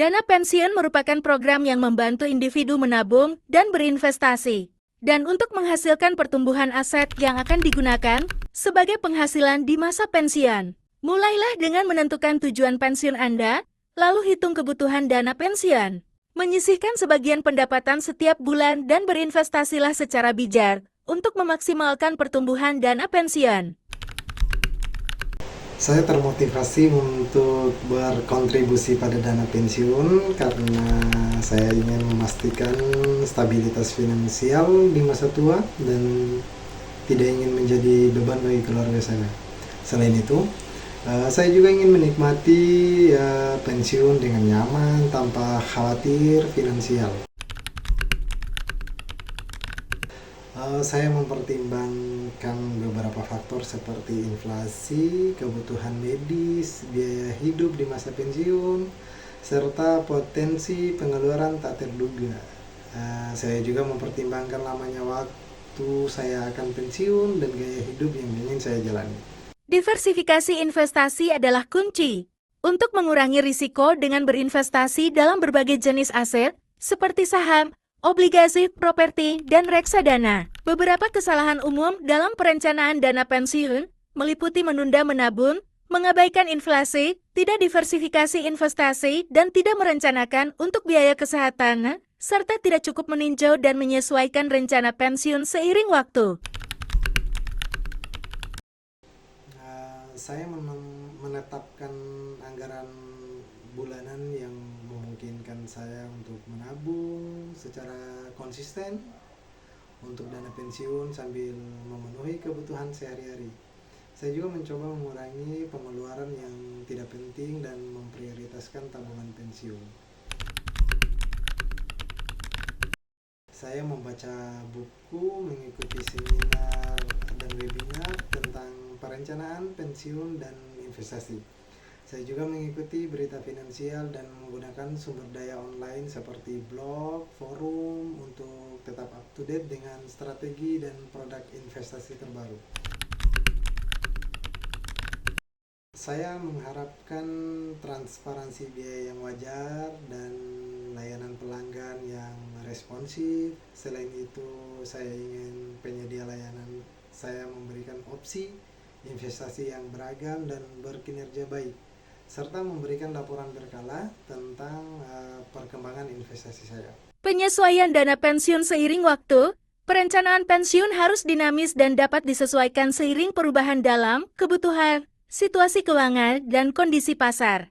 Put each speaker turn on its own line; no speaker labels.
Dana pensiun merupakan program yang membantu individu menabung dan berinvestasi, dan untuk menghasilkan pertumbuhan aset yang akan digunakan sebagai penghasilan di masa pensiun. Mulailah dengan menentukan tujuan pensiun Anda, lalu hitung kebutuhan dana pensiun. Menyisihkan sebagian pendapatan setiap bulan dan berinvestasilah secara bijak untuk memaksimalkan pertumbuhan dana pensiun.
Saya termotivasi untuk berkontribusi pada dana pensiun karena saya ingin memastikan stabilitas finansial di masa tua dan tidak ingin menjadi beban bagi keluarga saya. Selain itu, saya juga ingin menikmati pensiun dengan nyaman tanpa khawatir finansial. Saya mempertimbangkan beberapa faktor seperti inflasi, kebutuhan medis, biaya hidup di masa pensiun, serta potensi pengeluaran tak terduga. Saya juga mempertimbangkan lamanya waktu saya akan pensiun dan gaya hidup yang ingin saya jalani.
Diversifikasi investasi adalah kunci untuk mengurangi risiko dengan berinvestasi dalam berbagai jenis aset seperti saham, obligasi, properti, dan reksadana. Beberapa kesalahan umum dalam perencanaan dana pensiun meliputi menunda menabung, mengabaikan inflasi, tidak diversifikasi investasi, dan tidak merencanakan untuk biaya kesehatan, serta tidak cukup meninjau dan menyesuaikan rencana pensiun seiring waktu.
Saya menetapkan anggaran bulanan yang memungkinkan saya untuk menabung secara konsisten untuk dana pensiun sambil memenuhi kebutuhan sehari-hari. Saya juga mencoba mengurangi pengeluaran yang tidak penting dan memprioritaskan tabungan pensiun. Saya membaca buku, mengikuti seminar dan webinar tentang perencanaan pensiun dan investasi. Saya juga mengikuti berita finansial dan menggunakan sumber daya online seperti blog, forum untuk tetap up to date dengan strategi dan produk investasi terbaru. Saya mengharapkan transparansi biaya yang wajar dan layanan pelanggan yang responsif. Selain itu, saya ingin penyedia layanan saya memberikan opsi investasi yang beragam dan berkinerja baik, serta memberikan laporan berkala tentang perkembangan investasi saya.
Penyesuaian dana pensiun seiring waktu. Perencanaan pensiun harus dinamis dan dapat disesuaikan seiring perubahan dalam kebutuhan, situasi keuangan, dan kondisi pasar.